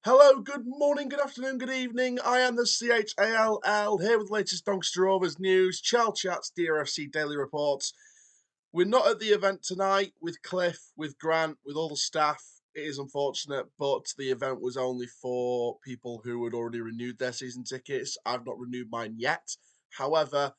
Hello, good morning, good afternoon, good evening. I am the CHALL here with the latest Doncaster Rovers news, Chall Chats, DRFC daily reports. We're not at the event tonight with Cliff, with Grant, with all the staff. It is unfortunate, but the event was only for people who had already renewed their season tickets. I've not renewed mine yet. However,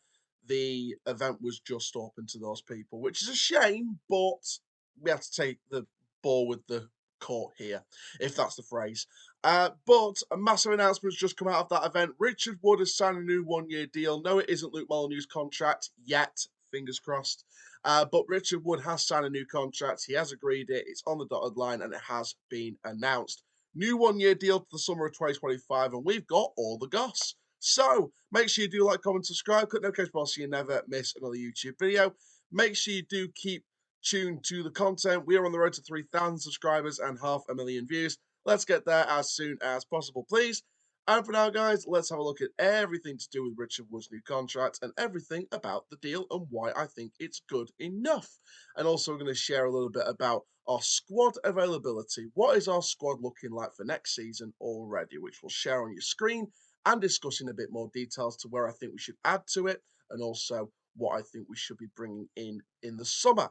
the event was just open to those people, which is a shame, but we have to take the ball with the court here, if that's the phrase. But a massive announcement has just come out of that event. Richard Wood has signed a new one-year deal. No, it isn't Luke Molyneux's contract yet, fingers crossed. But Richard Wood has signed a new contract. He has agreed it. It's on the dotted line and it has been announced. New one-year deal to the summer of 2025, and we've got all the goss. So make sure you do like, comment, subscribe, click notification bell so you never miss another YouTube video. Make sure you do keep tuned to the content. We are on the road to 3,000 subscribers and 500,000 views. Let's get there as soon as possible, please. And for now, guys, let's have a look at everything to do with Richard Wood's new contract and everything about the deal and why I think it's good enough. And also, we're going to share a little bit about our squad availability. What is our squad looking like for next season already, which we'll share on your screen and discuss in a bit more details to where I think we should add to it and also what I think we should be bringing in the summer.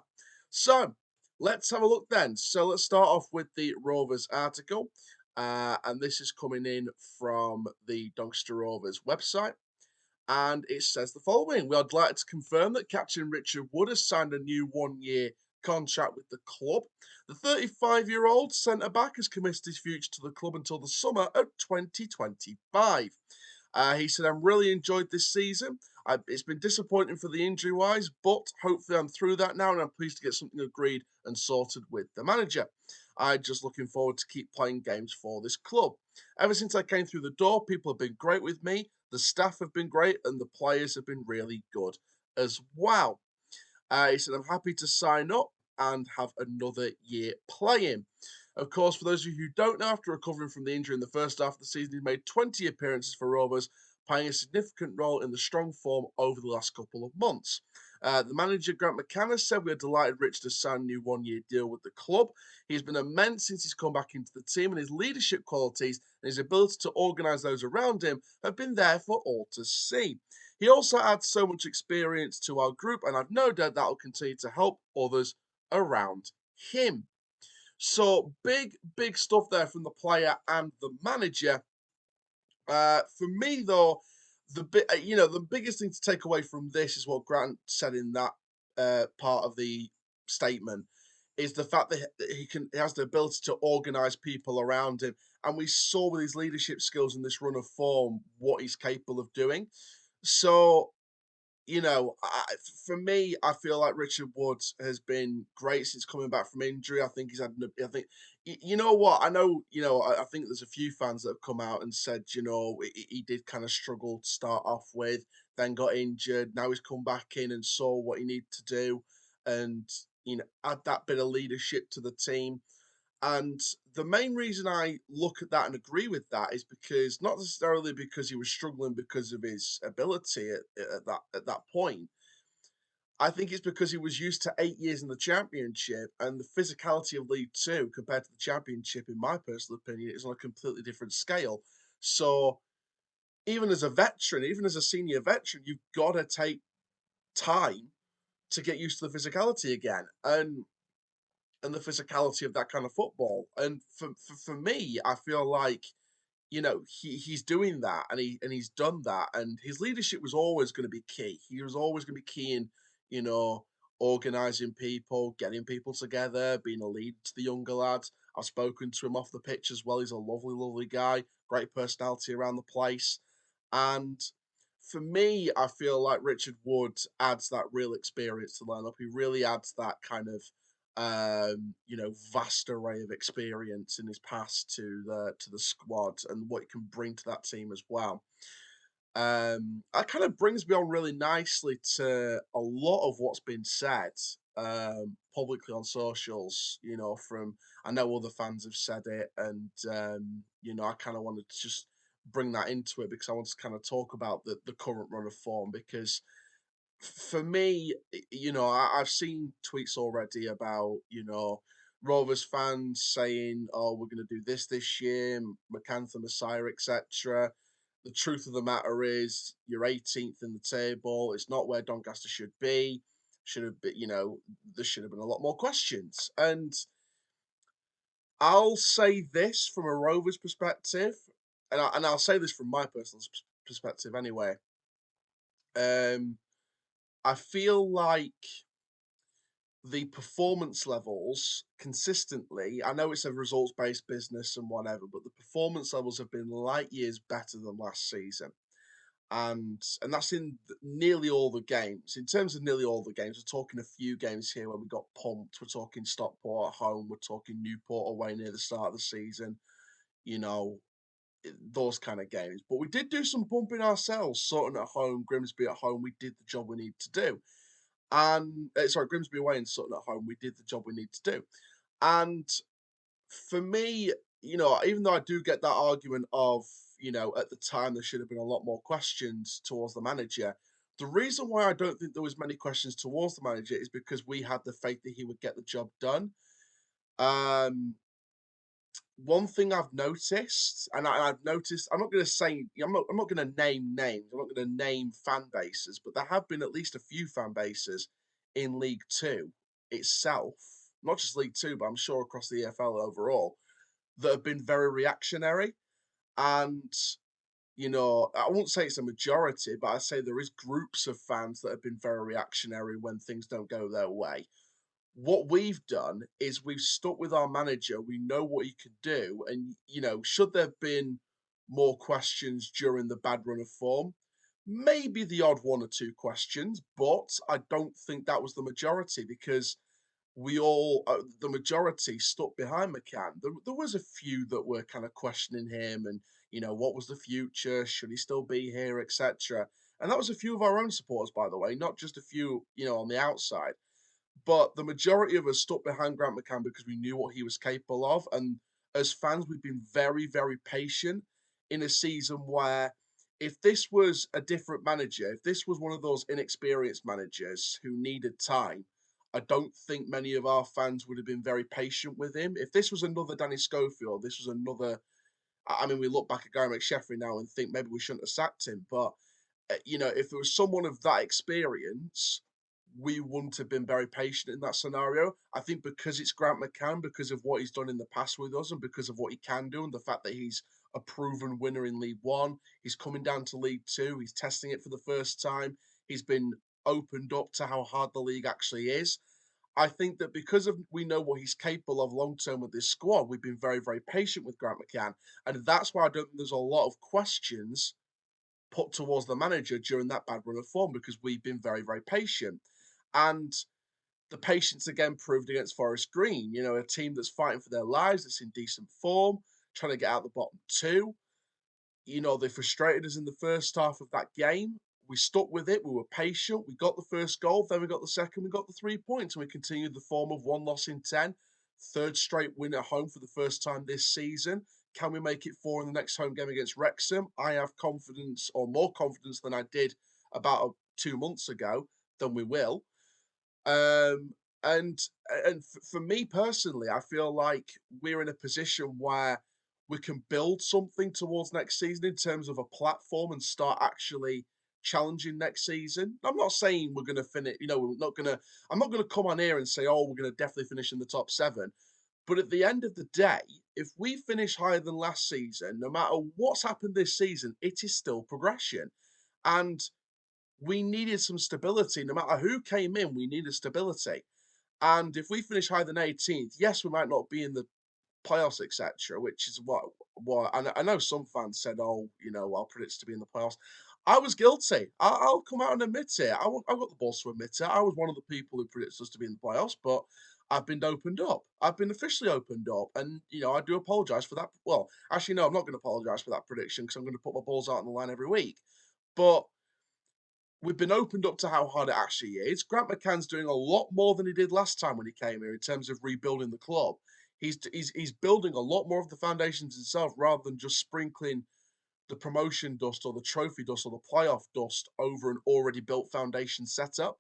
So, let's have a look then. So, let's start off with the Rovers article. And this is coming in from the Doncaster Rovers website. And it says the following: we are delighted to confirm that Captain Richard Wood has signed a new one-year contract with the club. The 35-year-old centre-back has committed his future to the club until the summer of 2025. He said, "I'm really enjoyed this season. It's been disappointing for the injury wise, but hopefully I'm through that now and I'm pleased to get something agreed and sorted with the manager. I'm just looking forward to keep playing games for this club. Ever since I came through the door, people have been great with me, the staff have been great, and the players have been really good as well." He said, "I'm happy to sign up and have another year playing." Of course, for those of you who don't know, after recovering from the injury in the first half of the season, he made 20 appearances for Rovers, playing a significant role in the strong form over the last couple of months. The manager, Grant McCann, has said, "We are delighted Richard has signed a new one-year deal with the club. He's been immense since he's come back into the team, and his leadership qualities and his ability to organise those around him have been there for all to see. He also adds so much experience to our group, and I've no doubt that will continue to help others around him." So big stuff there from the player and the manager. For me, though, the biggest thing to take away from this is what Grant said in that part of the statement is the fact that he has the ability to organise people around him, and we saw with his leadership skills in this run of form what he's capable of doing. So for me, I feel like Richard Woods has been great since coming back from injury. I think he's had. I think you know what I know. I think there's a few fans that have come out and said, he did kind of struggle to start off with, then got injured. Now he's come back in and saw what he needed to do, and add that bit of leadership to the team. And the main reason I look at that and agree with that is because not necessarily because he was struggling because of his ability at that point. I think it's because he was used to 8 years in the championship and the physicality of League Two compared to the championship, in my personal opinion, is on a completely different scale. So even as a veteran, even as a senior veteran, you've got to take time to get used to the physicality again. And the physicality of that kind of football. And for me, I feel like he's doing that and he's done that, and his leadership was always going to be key. He was always going to be key in you know organizing people, getting people together, being a lead to the younger lads. I've spoken to him off the pitch as well. He's a lovely guy, great personality around the place, and for me, I feel like Richard Wood adds that real experience to the lineup. He really adds that kind of vast array of experience in his past to the squad and what he can bring to that team as well. That kind of brings me on really nicely to a lot of what's been said publicly on socials. From I know other fans have said it, and I kind of wanted to just bring that into it because I want to kind of talk about the current run of form because for me, I've seen tweets already about, Rovers fans saying, "Oh, we're going to do this year, McCann the Messiah, etc." The truth of the matter is, you're 18th in the table. It's not where Doncaster should be. Should have been, there should have been a lot more questions. And I'll say this from a Rovers perspective, and I'll say this from my personal perspective anyway. I feel like the performance levels consistently, I know it's a results based business and whatever, but the performance levels have been light years better than last season. And that's in nearly all the games. In terms of nearly all the games, we're talking a few games here where we got pumped. We're talking Stockport at home. We're talking Newport away near the start of the season. You know, those kind of games. But we did do some bumping ourselves. Sutton at home, Grimsby at home. We did the job we need to do. And sorry, Grimsby away and Sutton at home. We did the job we need to do. And for me, even though I do get that argument of, at the time there should have been a lot more questions towards the manager. The reason why I don't think there was many questions towards the manager is because we had the faith that he would get the job done. One thing I've noticed, and I've noticed, I'm not going to say, I'm not going to name names, I'm not going to name fan bases, but there have been at least a few fan bases in League Two itself, not just League Two, but I'm sure across the EFL overall, that have been very reactionary. And, I won't say it's a majority, but I say there is groups of fans that have been very reactionary when things don't go their way. What we've done is we've stuck with our manager. We know what he could do. And, should there have been more questions during the bad run of form? Maybe the odd one or two questions, but I don't think that was the majority because the majority stuck behind McCann. There was a few that were kind of questioning him and, what was the future? Should he still be here, etc. And that was a few of our own supporters, by the way, not just a few, on the outside. But the majority of us stuck behind Grant McCann because we knew what he was capable of. And as fans, we've been very, very patient in a season where if this was a different manager, if this was one of those inexperienced managers who needed time, I don't think many of our fans would have been very patient with him. If this was another Danny Schofield, this was another. I mean, we look back at Gary McSheffrey now and think maybe we shouldn't have sacked him. But if it was someone of that experience, we wouldn't have been very patient in that scenario. I think because it's Grant McCann, because of what he's done in the past with us and because of what he can do and the fact that he's a proven winner in League One, he's coming down to League Two, he's testing it for the first time, he's been opened up to how hard the league actually is. I think that because of we know what he's capable of long term with this squad, we've been very, very patient with Grant McCann. And that's why I don't think there's a lot of questions put towards the manager during that bad run of form because we've been very, very patient. And the patience again proved against Forest Green, a team that's fighting for their lives, that's in decent form, trying to get out the bottom two. They frustrated us in the first half of that game. We stuck with it. We were patient. We got the first goal. Then we got the second. We got the 3 points. And we continued the form of one loss in 10. Third straight win at home for the first time this season. Can we make it four in the next home game against Wrexham? I have confidence, or more confidence than I did about 2 months ago, than we will. Um, and for me personally, I feel like we're in a position where we can build something towards next season in terms of a platform and start actually challenging next season. I'm not saying we're going to finish, I'm not going to come on here and say, oh, we're going to definitely finish in the top seven. But at the end of the day, if we finish higher than last season, no matter what's happened this season, it is still progression. And we needed some stability. No matter who came in, we needed stability. And if we finish higher than 18th, yes, we might not be in the playoffs, etc., which is what I know some fans said, oh, I'll predict us to be in the playoffs. I was guilty. I'll come out and admit it. I've got the balls to admit it. I was one of the people who predicted us to be in the playoffs, but I've been opened up. I've been officially opened up. And, I do apologise for that. Well, actually, no, I'm not going to apologise for that prediction because I'm going to put my balls out on the line every week. But we've been opened up to how hard it actually is. Grant McCann's doing a lot more than he did last time when he came here in terms of rebuilding the club. He's building a lot more of the foundations himself rather than just sprinkling the promotion dust or the trophy dust or the playoff dust over an already built foundation setup.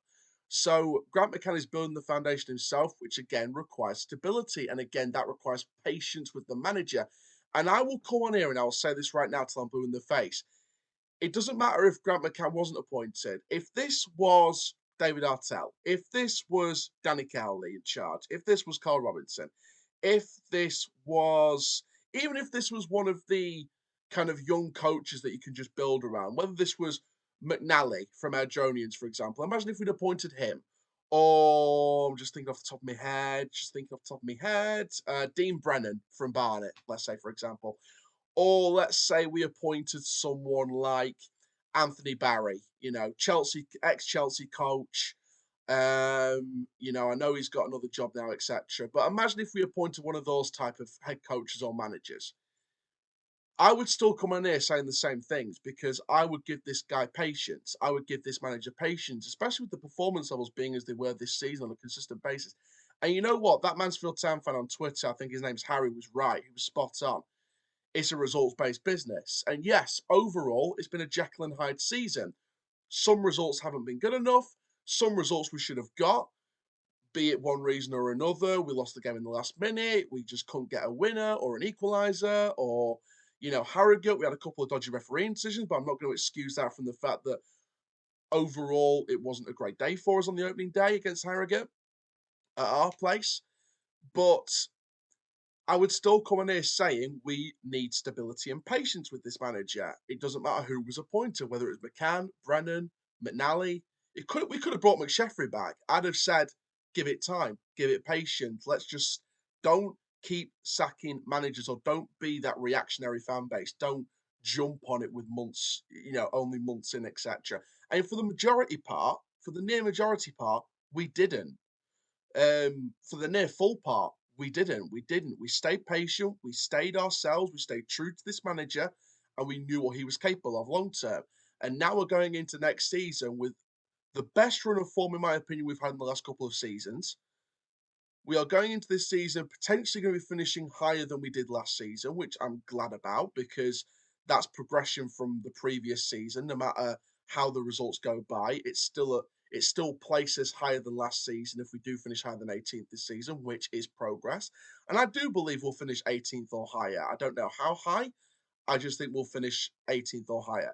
So Grant McCann is building the foundation himself, which again requires stability. And again, that requires patience with the manager. And I will come on here and I will say this right now till I'm blue in the face. It doesn't matter if Grant McCann wasn't appointed. If this was David Artell, if this was Danny Cowley in charge, if this was Carl Robinson, if this was, even if this was one of the kind of young coaches that you can just build around, whether this was McNally from Ardronians, for example, imagine if we'd appointed him. Or I'm just thinking off the top of my head, Dean Brennan from Barnet, let's say, for example. Or let's say we appointed someone like Anthony Barry, Chelsea, ex-Chelsea coach. I know he's got another job now, etc. But imagine if we appointed one of those type of head coaches or managers. I would still come on here saying the same things because I would give this guy patience. I would give this manager patience, especially with the performance levels being as they were this season on a consistent basis. And you know what? That Mansfield Town fan on Twitter, I think his name's Harry, was right. He was spot on. It's a results-based business. And yes, overall, it's been a Jekyll and Hyde season. Some results haven't been good enough. Some results we should have got, be it one reason or another. We lost the game in the last minute. We just couldn't get a winner or an equaliser or, Harrogate. We had a couple of dodgy refereeing decisions, but I'm not going to excuse that from the fact that overall it wasn't a great day for us on the opening day against Harrogate at our place. But I would still come in here saying we need stability and patience with this manager. It doesn't matter who was appointed, whether it was McCann, Brennan, McNally. We could have brought McSheffrey back. I'd have said, give it time, give it patience. Let's just don't keep sacking managers or don't be that reactionary fan base. Don't jump on it with months, only months in, etc. And for the near majority part, we didn't. For the near full part, we didn't. We didn't. We stayed patient. We stayed ourselves. We stayed true to this manager, and we knew what he was capable of long term. And now we're going into next season with the best run of form, in my opinion, we've had in the last couple of seasons. We are going into this season potentially going to be finishing higher than we did last season, which I'm glad about because that's progression from the previous season. No matter how the results go by, it still places higher than last season if we do finish higher than 18th this season, which is progress. And I do believe we'll finish 18th or higher. I don't know how high. I just think we'll finish 18th or higher.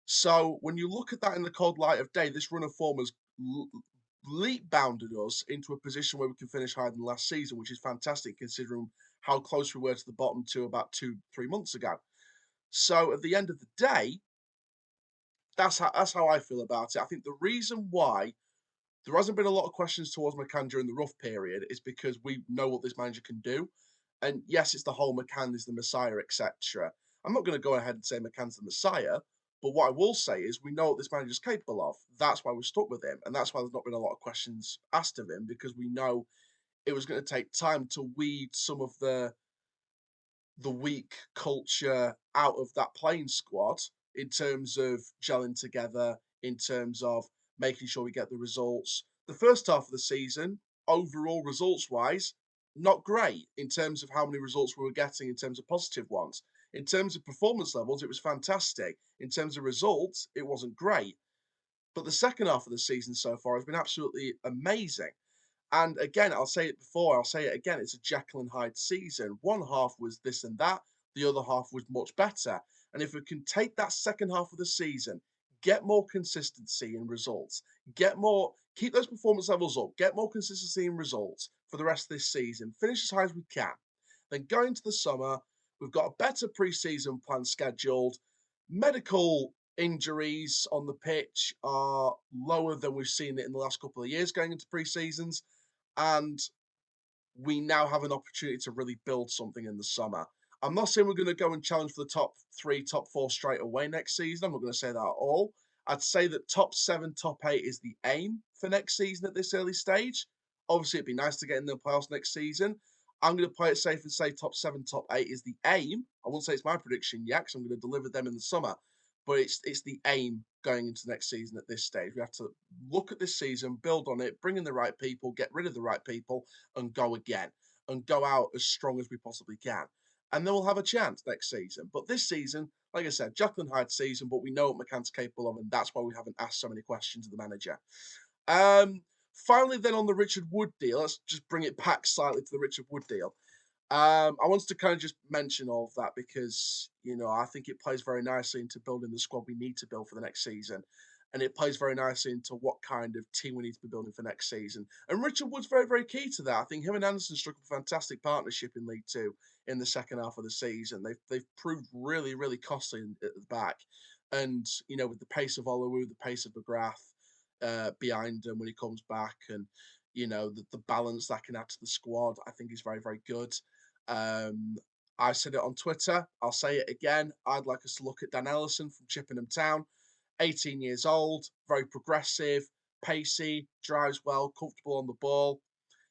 So when you look at that in the cold light of day, this run of form has leap bounded us into a position where we can finish higher than last season, which is fantastic considering how close we were to the bottom to about 2-3 months ago. So at the end of the day, that's how I feel about it. I think the reason why there hasn't been a lot of questions towards McCann during the rough period is because we know what this manager can do. And yes, it's the whole McCann is the Messiah, etc. I'm not going to go ahead and say McCann's the Messiah, but what I will say is we know what this manager's capable of. That's why we're stuck with him. And that's why there's not been a lot of questions asked of him, because we know it was going to take time to weed some of the weak culture out of that playing squad in terms of gelling together, in terms of making sure we get the results. The first half of the season, overall results wise, not great in terms of how many results we were getting in terms of positive ones. In terms of performance levels, it was fantastic. In terms of results, it wasn't great. But the second half of the season so far has been absolutely amazing. And again, I'll say it before, I'll say it again, it's a Jekyll and Hyde season. One half was this and that, the other half was much better. And if we can take that second half of the season, get more consistency in results, keep those performance levels up, get more consistency in results for the rest of this season, finish as high as we can. Then going into the summer, we've got a better pre-season plan scheduled. Medical injuries on the pitch are lower than we've seen it in the last couple of years going into pre-seasons. And we now have an opportunity to really build something in the summer. I'm not saying we're going to go and challenge for the top 3, top 4 straight away next season. I'm not going to say that at all. I'd say that top 7, top 8 is the aim for next season at this early stage. Obviously, it'd be nice to get in the playoffs next season. I'm going to play it safe and say top 7, top 8 is the aim. I won't say it's my prediction yet because I'm going to deliver them in the summer. But it's the aim going into next season at this stage. We have to look at this season, build on it, bring in the right people, get rid of the right people, and go again. And go out as strong as we possibly can. And then we'll have a chance next season. But this season, like I said, Jekyll and Hyde season, but we know what McCann's capable of, and that's why we haven't asked so many questions of the manager. Finally, then on the Richard Wood deal, let's just bring it back slightly to the Richard Wood deal. I wanted to kind of just mention all of that because, I think it plays very nicely into building the squad we need to build for the next season. And it plays very nicely into what kind of team we need to be building for next season. And Richard Wood's very, very key to that. I think him and Anderson struck a fantastic partnership in League Two in the second half of the season. They've proved really, really costly at the back. And, with the pace of Olowu, the pace of McGrath behind him when he comes back, and, the balance that can add to the squad, I think is very, very good. I said it on Twitter. I'll say it again. I'd like us to look at Dan Ellison from Chippenham Town, 18 years old, very progressive, pacey, drives well, comfortable on the ball.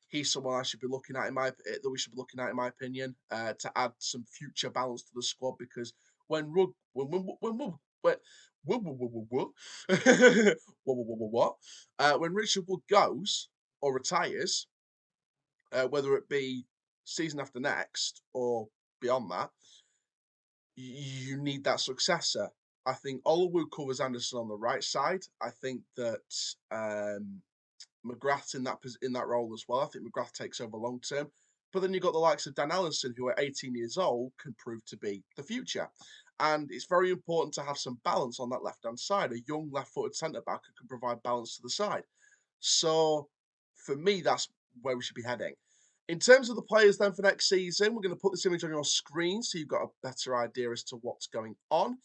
He's someone I should be looking at that we should be looking at in my opinion, to add some future balance to the squad because when Rug when when Richard Wood goes or retires, whether it be season after next or beyond that, you need that successor. I think Olowu covers Anderson on the right side. I think that McGrath's in that role as well. I think McGrath takes over long term. But then you've got the likes of Dan Ellison, who at 18 years old can prove to be the future. And it's very important to have some balance on that left-hand side. A young left-footed centre-back who can provide balance to the side. So for me, that's where we should be heading. In terms of the players then for next season, we're going to put this image on your screen so you've got a better idea as to what's going on.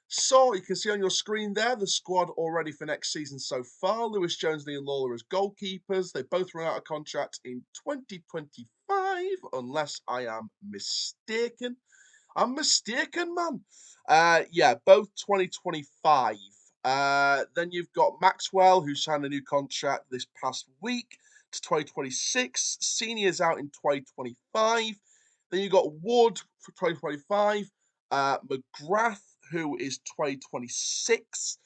So you can see on your screen there the squad already for next season so far. Lewis Jones, Liam Lawler as goalkeepers. They both run out of contract in 2025, unless I am mistaken. I'm mistaken, man. Yeah, both 2025. Then you've got Maxwell, who signed a new contract this past week to 2026. Seniors out in 2025. Then you've got Wood for 2025. McGrath, who is 2026.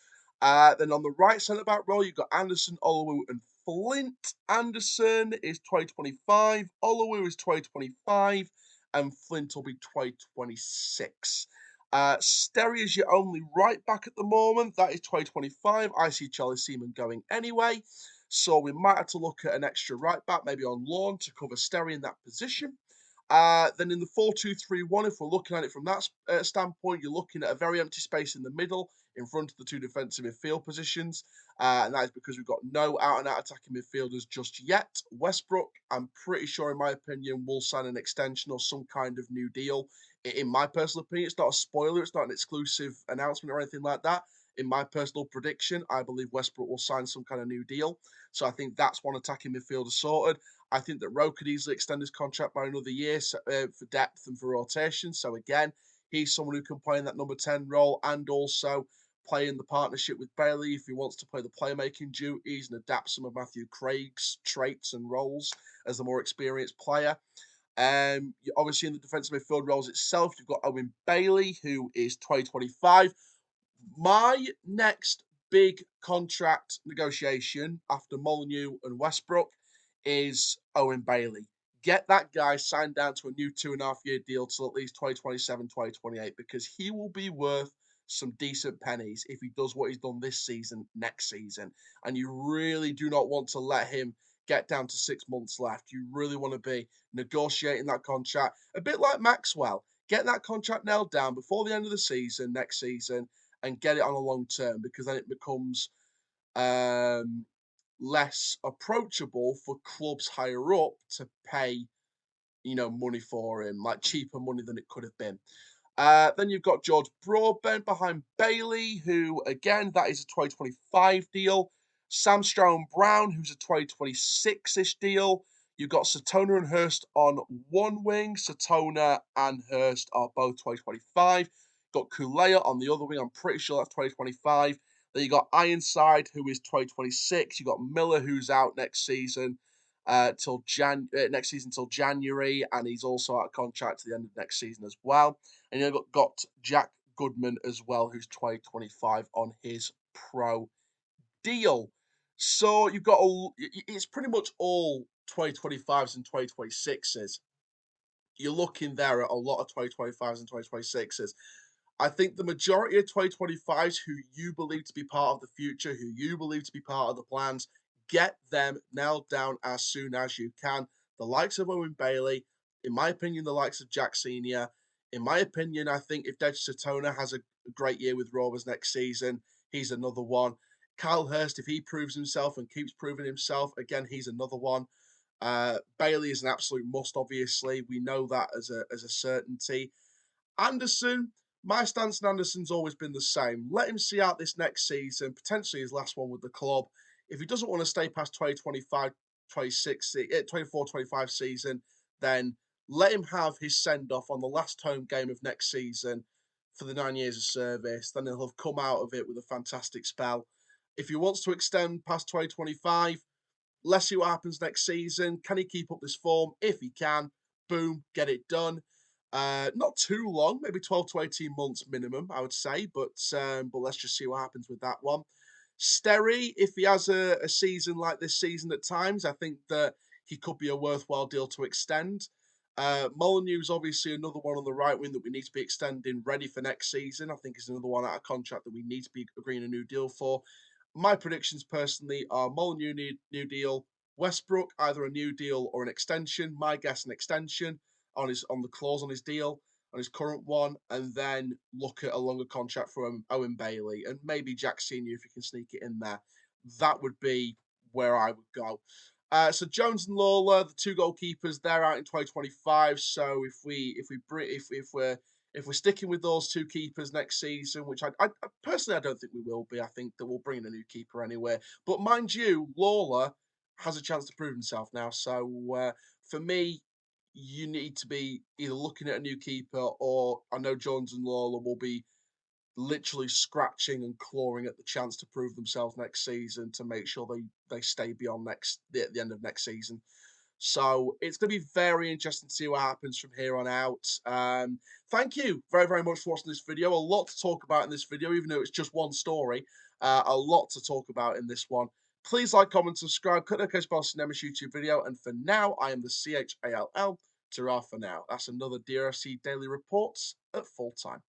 Then on the right centre back role, you've got Anderson, Olowu, and Flint. Anderson is 2025. Olowu is 2025. And Flint will be 2026. Sterry is your only right back at the moment. That is 2025. I see Charlie Seaman going anyway. So we might have to look at an extra right back, maybe on loan, to cover Sterry in that position. Then in the 4-2-3-1, if we're looking at it from that standpoint, you're looking at a very empty space in the middle in front of the two defensive midfield positions. And that is because we've got no out-and-out attacking midfielders just yet. Westbrook, I'm pretty sure, in my opinion, will sign an extension or some kind of new deal. In my personal opinion, it's not a spoiler. It's not an exclusive announcement or anything like that. In my personal prediction, I believe Westbrook will sign some kind of new deal. So I think that's one attacking midfielder sorted. I think that Rowe could easily extend his contract by another year for depth and for rotation. So again, he's someone who can play in that number 10 role and also play in the partnership with Bailey if he wants to play the playmaking duties and adapt some of Matthew Craig's traits and roles as the more experienced player. Obviously, in the defensive midfield roles itself, you've got Owen Bailey, who is 2025. My next big contract negotiation after Molyneux and Westbrook is Owen Bailey. Get that guy signed down to a new 2.5-year deal till at least 2027, 2028, because he will be worth some decent pennies if he does what he's done this season, next season. And you really do not want to let him get down to 6 months left. You really want to be negotiating that contract, a bit like Maxwell. Get that contract nailed down before the end of the season, next season, and get it on a long term, because then it becomes less approachable for clubs higher up to pay, money for him, like cheaper money than it could have been. Then you've got George Broadbent behind Bailey, who, again, that is a 2025 deal. Sam Strown-Brown, who's a 2026-ish deal. You've got Satona and Hurst on one wing. Satona and Hurst are both 2025. Got Kulea on the other wing. I'm pretty sure that's 2025. Then you got Ironside, who is 2026. You got Miller, who's out next season till January, and he's also out of contract to the end of next season as well. And you've got Jack Goodman as well, who's 2025 on his pro deal. So you've got it's pretty much all 2025s and 2026s. You're looking there at a lot of 2025s and 2026s. I think the majority of 2025s who you believe to be part of the future, who you believe to be part of the plans, Get them nailed down as soon as you can. The likes of Owen Bailey, in my opinion, the likes of Jack Senior. In my opinion, I think if Dej Satona has a great year with Rovers next season, he's another one. Kyle Hurst, if he proves himself and keeps proving himself, again, he's another one. Bailey is an absolute must, obviously. We know that as a certainty. Anderson, my stance on Anderson's always been the same. Let him see out this next season, potentially his last one with the club. If he doesn't want to stay past 2025, 26, 24, 25 season, then let him have his send off on the last home game of next season for the 9 years of service. Then he'll have come out of it with a fantastic spell. If he wants to extend past 2025, let's see what happens next season. Can he keep up this form? If he can, boom, get it done. Not too long, maybe 12 to 18 months minimum, I would say, but let's just see what happens with that one. Sterry, if he has a season like this season at times, I think that he could be a worthwhile deal to extend. Molyneux is obviously another one on the right wing that we need to be extending ready for next season. I think is another one out of contract that we need to be agreeing a new deal for. My predictions personally are Molyneux new deal, Westbrook either a new deal or an extension. My guess an extension on the clause on his deal on his current one, and then look at a longer contract for Owen Bailey and maybe Jack Senior if you can sneak it in there. That would be where I would go. So Jones and Lawler, the two goalkeepers, they're out in 2025. So if we're sticking with those two keepers next season, which I personally I don't think we will be. I think that we'll bring in a new keeper anyway. But mind you, Lawler has a chance to prove himself now. So for me, you need to be either looking at a new keeper, or I know Jones and Lawler will be literally scratching and clawing at the chance to prove themselves next season to make sure they stay beyond the end of next season. So it's going to be very interesting to see what happens from here on out. Thank you very, very much for watching this video. A lot to talk about in this video, even though it's just one story. A lot to talk about in this one. Please like, comment, subscribe, click the notification bell to never miss a YouTube video. And for now, I am the CHALL. Ta-ra for now. That's another DRFC Daily Reports at full time.